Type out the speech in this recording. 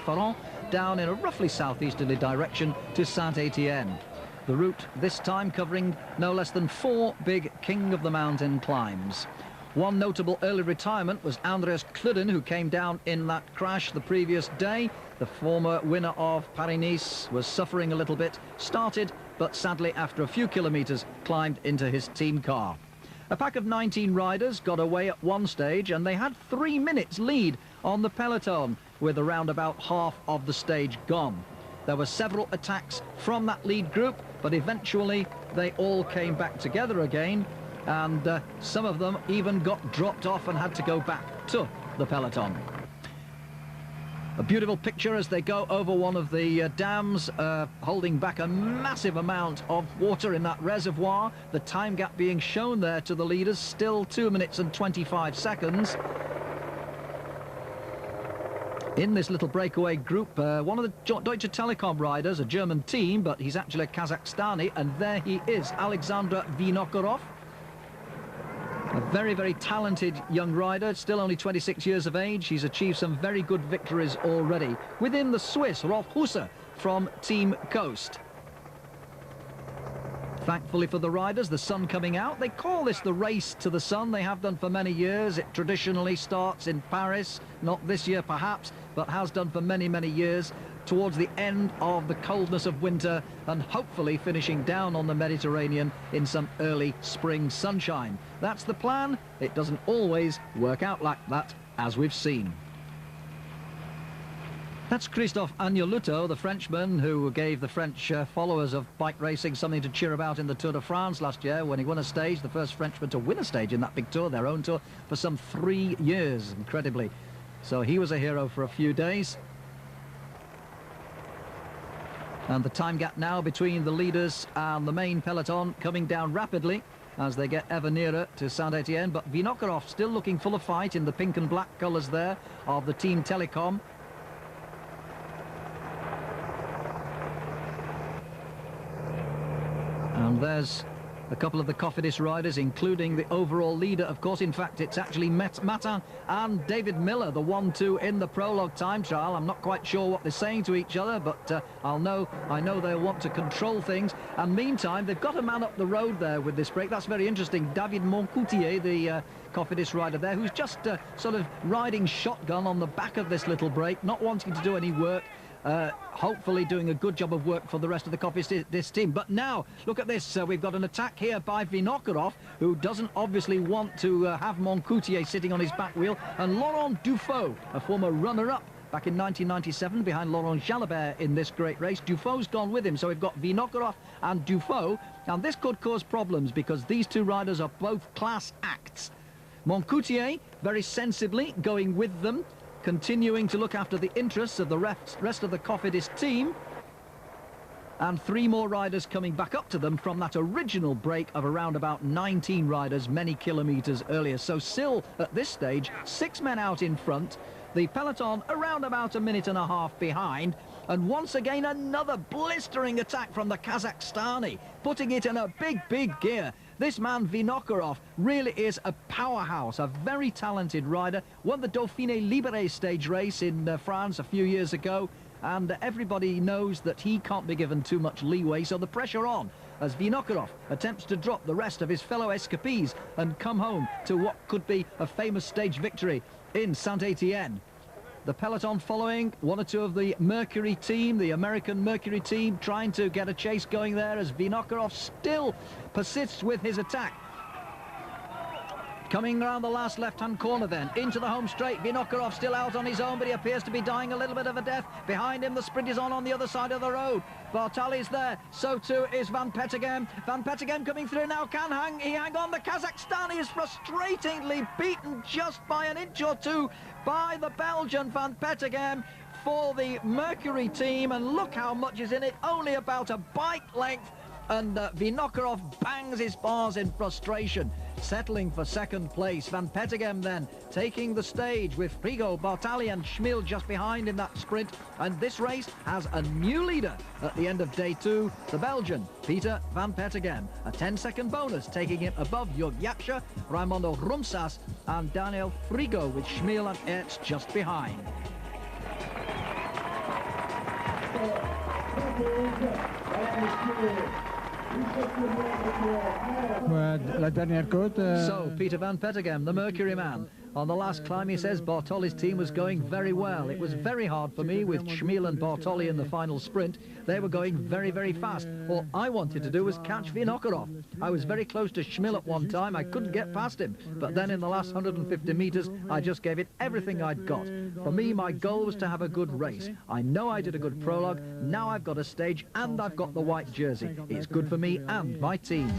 Clermont-Ferrand down in a roughly southeasterly direction to Saint-Étienne. The route this time covering no less than 4 big King of the Mountain climbs. One notable early retirement was Andreas Kluden, who came down in that crash the previous day. The former winner of Paris-Nice was suffering a little bit, started, but sadly after a few kilometres climbed into his team car. A pack of 19 riders got away at one stage, and they had 3 minutes lead on the peloton, with around about half of the stage gone. There were several attacks from that lead group, but eventually they all came back together again, and some of them even got dropped off and had to go back to the peloton. A beautiful picture as they go over one of the dams, holding back a massive amount of water in that reservoir. The time gap being shown there to the leaders, still 2 minutes and 25 seconds. In this little breakaway group, one of the Deutsche Telekom riders, a German team, but he's actually a Kazakhstani, and there he is, Alexander Vinokurov. A very, very talented young rider, still only 26 years of age. He's achieved some very good victories already. Within the Swiss, Rolf Husser from Team Coast. Thankfully for the riders, the sun coming out. They call this the race to the sun. They have done for many years. It traditionally starts in Paris, not this year perhaps, but has done for many, many years, towards the end of the coldness of winter, and hopefully finishing down on the Mediterranean in some early spring sunshine. That's the plan. It doesn't always work out like that, as we've seen. That's Christophe Agneluto, the Frenchman who gave the French followers of bike racing something to cheer about in the Tour de France last year when he won a stage, the first Frenchman to win a stage in that big tour, their own tour, for some 3 years, incredibly. So he was a hero for a few days. And the time gap now between the leaders and the main peloton coming down rapidly as they get ever nearer to Saint-Étienne. But Vinokurov still looking full of fight in the pink and black colours there of the Team Telekom. And there's a couple of the Cofidis riders, including the overall leader, of course. In fact, it's actually Matin and David Miller, the 1-2 in the prologue time trial. I'm not quite sure what they're saying to each other, but I know they'll want to control things. And meantime, they've got a man up the road there with this break. That's very interesting. David Moncoutier, the Cofidis rider there, who's just sort of riding shotgun on the back of this little break, not wanting to do any work. Hopefully doing a good job of work for the rest of the Cofidis team. But now, look at this. We've got an attack here by Vinokurov, who doesn't obviously want to have Moncoutier sitting on his back wheel. And Laurent Dufaux, a former runner-up back in 1997 behind Laurent Jalabert in this great race. Dufaux's gone with him, so we've got Vinokurov and Dufaux. And this could cause problems because these two riders are both class acts. Moncoutier, very sensibly, going with them, continuing to look after the interests of the rest of the Cofidis team, and 3 more riders coming back up to them from that original break of around about 19 riders many kilometres earlier. So still at this stage 6 men out in front, the peloton around about a minute and a half behind, and once again another blistering attack from the Kazakhstani, putting it in a big gear. This man Vinokurov really is a powerhouse, a very talented rider. Won the Dauphiné Libéré stage race in France a few years ago, and everybody knows that he can't be given too much leeway, so the pressure on as Vinokurov attempts to drop the rest of his fellow escapees and come home to what could be a famous stage victory in Saint-Étienne. The peloton following, 1 or 2 of the Mercury team, the American Mercury team, trying to get a chase going there as Vinokurov still persists with his attack. Coming around the last left-hand corner then, into the home straight. Vinokurov still out on his own, but he appears to be dying a little bit of a death. Behind him, the sprint is on the other side of the road. Bartali's there, so too is Van Petegem. Van Petegem coming through now, can he hang on? The Kazakhstani is frustratingly beaten just by an inch or 2 by the Belgian Van Petegem for the Mercury team, and look how much is in it, only about a bike length. And Vinokurov bangs his bars in frustration, settling for second place. Van Petegem then taking the stage with Frigo, Bartali and Schmil just behind in that sprint. And this race has a new leader at the end of day 2, the Belgian Peter Van Petegem. A 10-second bonus taking him above Jörg Japsche, Raimondo Rumsas and Daniel Frigo, with Schmil and Ertz just behind. La dernière côte. So, Peter van Petegem, the Mercury man. On the last climb, he says Bartoli's team was going very well. It was very hard for me with Schmiel and Bartoli in the final sprint. They were going very, very fast. All I wanted to do was catch Vinokurov. I was very close to Schmiel at one time. I couldn't get past him. But then in the last 150 meters, I just gave it everything I'd got. For me, my goal was to have a good race. I know I did a good prologue. Now I've got a stage and I've got the white jersey. It's good for me and my team.